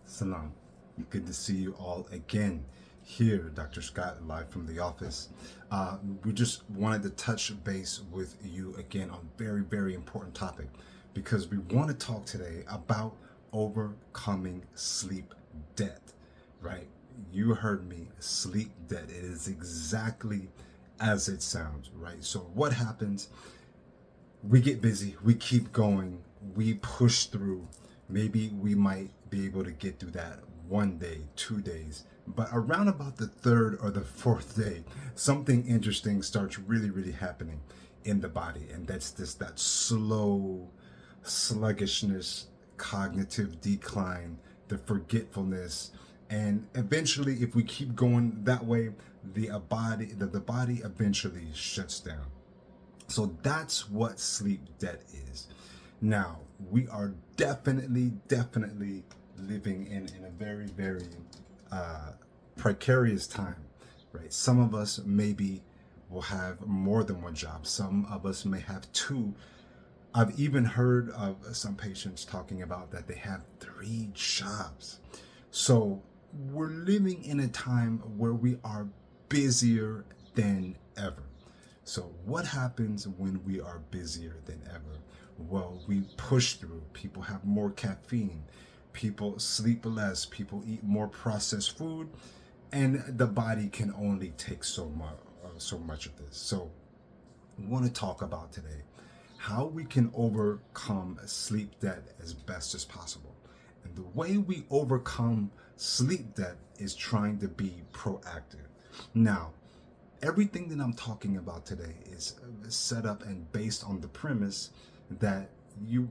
Salam. Good to see you all again here, Dr. Scott, live from the office. We just wanted to touch base with you again on very, very important topic because we want to talk today about overcoming sleep debt, right? You heard me, sleep debt. It is exactly as it sounds, right? So what happens? We get busy, we keep going, we push through. Maybe we might be able to get through that 1 day, 2 days, but around about the third or the fourth day, something interesting starts really, really happening in the body, and that's that slow sluggishness, cognitive decline, the forgetfulness, and eventually, if we keep going that way, the body eventually shuts down. So that's what sleep debt is. Now, we are definitely living in a very, very uh, precarious time, right? Some of us maybe will have more than one job. Some of us may have two. I've even heard of some patients talking about that they have 3 jobs. So we're living in a time where we are busier than ever. So what happens when we are busier than ever? Well, we push through. People have more caffeine. People sleep less. People eat more processed food, and the body can only take so much of this. So, we want to talk about today how we can overcome sleep debt as best as possible. And the way we overcome sleep debt is trying to be proactive. Now, everything that I'm talking about today is set up and based on the premise that you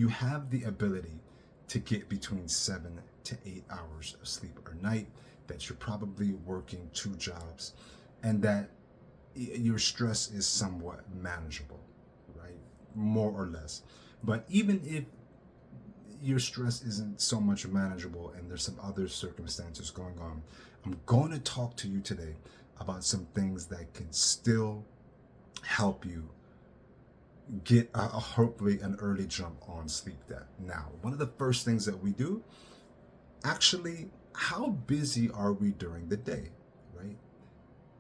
have the ability to get between 7 to 8 hours of sleep a night, that you're probably working 2 jobs, and that your stress is somewhat manageable, right? More or less. But even if your stress isn't so much manageable and there's some other circumstances going on, I'm going to talk to you today about some things that can still help you get hopefully an early jump on sleep debt. Now, one of the first things that we do, actually, how busy are we during the day, right?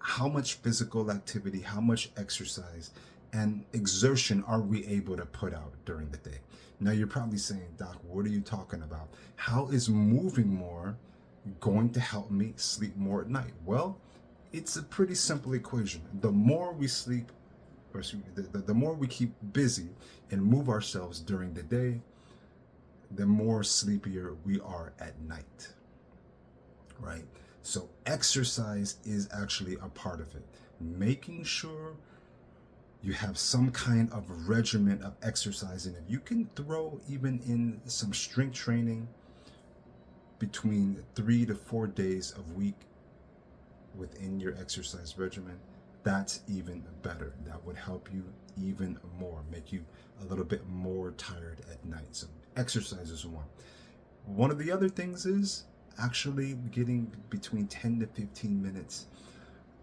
How much physical activity, how much exercise and exertion are we able to put out during the day? Now you're probably saying, Doc, what are you talking about? How is moving more going to help me sleep more at night? Well, it's a pretty simple equation. The more we sleep, or the more we keep busy and move ourselves during the day, the more sleepier we are at night, right? So exercise is actually a part of it. Making sure you have some kind of regimen of exercise, and if you can throw even in some strength training between 3 to 4 days a week within your exercise regimen, that's even better. That would help you even more, make you a little bit more tired at night. So exercise is one. One of the other things is actually getting between 10 to 15 minutes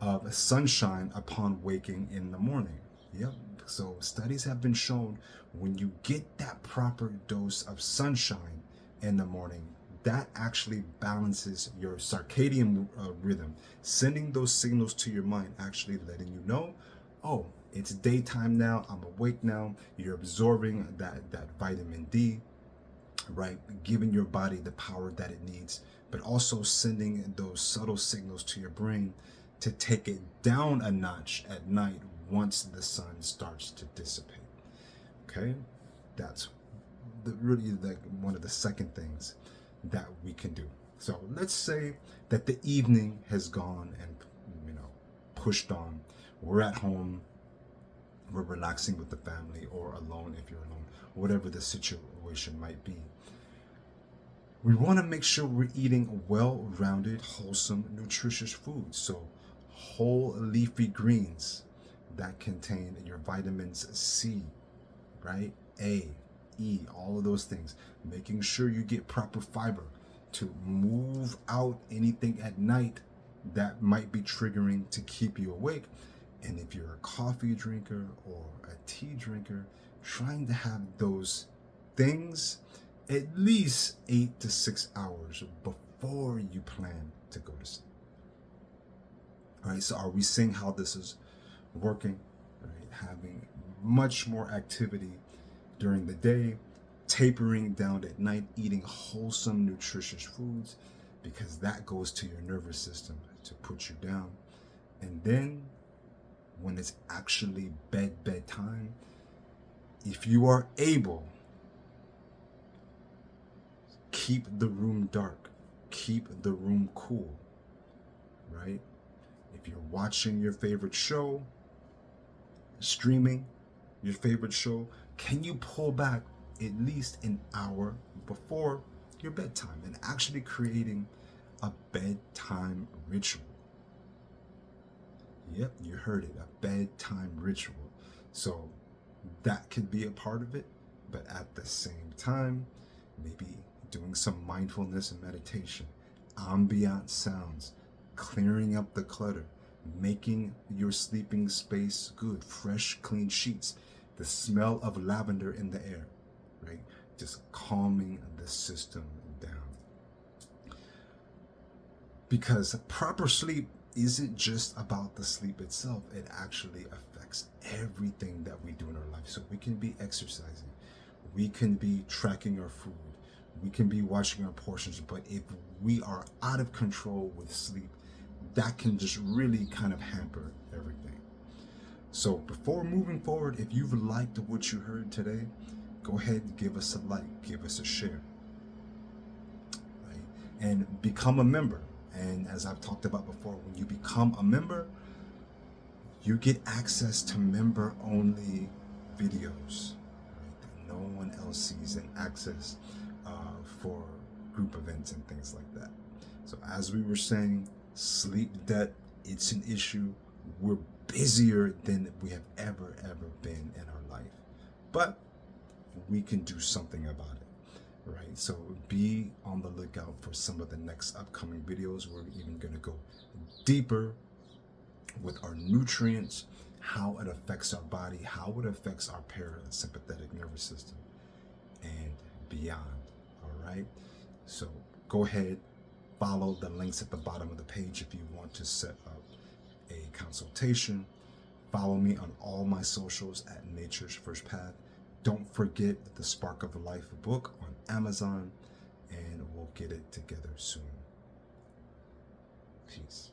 of sunshine upon waking in the morning. Yep. So studies have been shown when you get that proper dose of sunshine in the morning, that actually balances your circadian rhythm, sending those signals to your mind, actually letting you know, oh, it's daytime now, I'm awake now. You're absorbing that vitamin D, right? Giving your body the power that it needs, but also sending those subtle signals to your brain to take it down a notch at night once the sun starts to dissipate. Okay, that's really like one of the second things that we can do. So let's say that the evening has gone and pushed on. We're at home, we're relaxing with the family or alone if you're alone, whatever the situation might be. We want to make sure we're eating well-rounded, wholesome, nutritious food. So whole leafy greens that contain your vitamins C, right? A, E, all of those things. Making sure you get proper fiber to move out anything at night that might be triggering to keep you awake. And if you're a coffee drinker or a tea drinker, trying to have those things at least 8 to 6 hours before you plan to go to sleep. All right, so are we seeing how this is working? Right, having much more activity during the day, tapering down at night, eating wholesome, nutritious foods, because that goes to your nervous system to put you down. And then when it's actually bedtime, if you are able, keep the room dark, keep the room cool, right? If you're watching your favorite show, streaming your favorite show, can you pull back at least an hour before your bedtime and actually creating a bedtime ritual? Yep, you heard it, a bedtime ritual. So that could be a part of it, but at the same time, maybe doing some mindfulness and meditation, ambient sounds, clearing up the clutter, making your sleeping space good, fresh, clean sheets, the smell of lavender in the air, right? Just calming the system down. Because proper sleep isn't just about the sleep itself, it actually affects everything that we do in our life. So we can be exercising, we can be tracking our food, we can be watching our portions, but if we are out of control with sleep, that can just really kind of hamper everything. So before moving forward, if you've liked what you heard today, go ahead and give us a like, give us a share, right? And become a member. And as I've talked about before, when you become a member, you get access to member-only videos, right, that no one else sees, and access for group events and things like that. So as we were saying, sleep debt, it's an issue. We're busier than we have ever been in our life, but we can do something about it, right? So be on the lookout for some of the next upcoming videos. We're even going to go deeper with our nutrients, how it affects our body, how it affects our parasympathetic nervous system, and beyond. All right, so go ahead, follow the links at the bottom of the page if you want to set up a consultation. Follow me on all my socials at Nature's First Path. Don't forget the Spark of Life book on Amazon, and we'll get it together soon. Peace.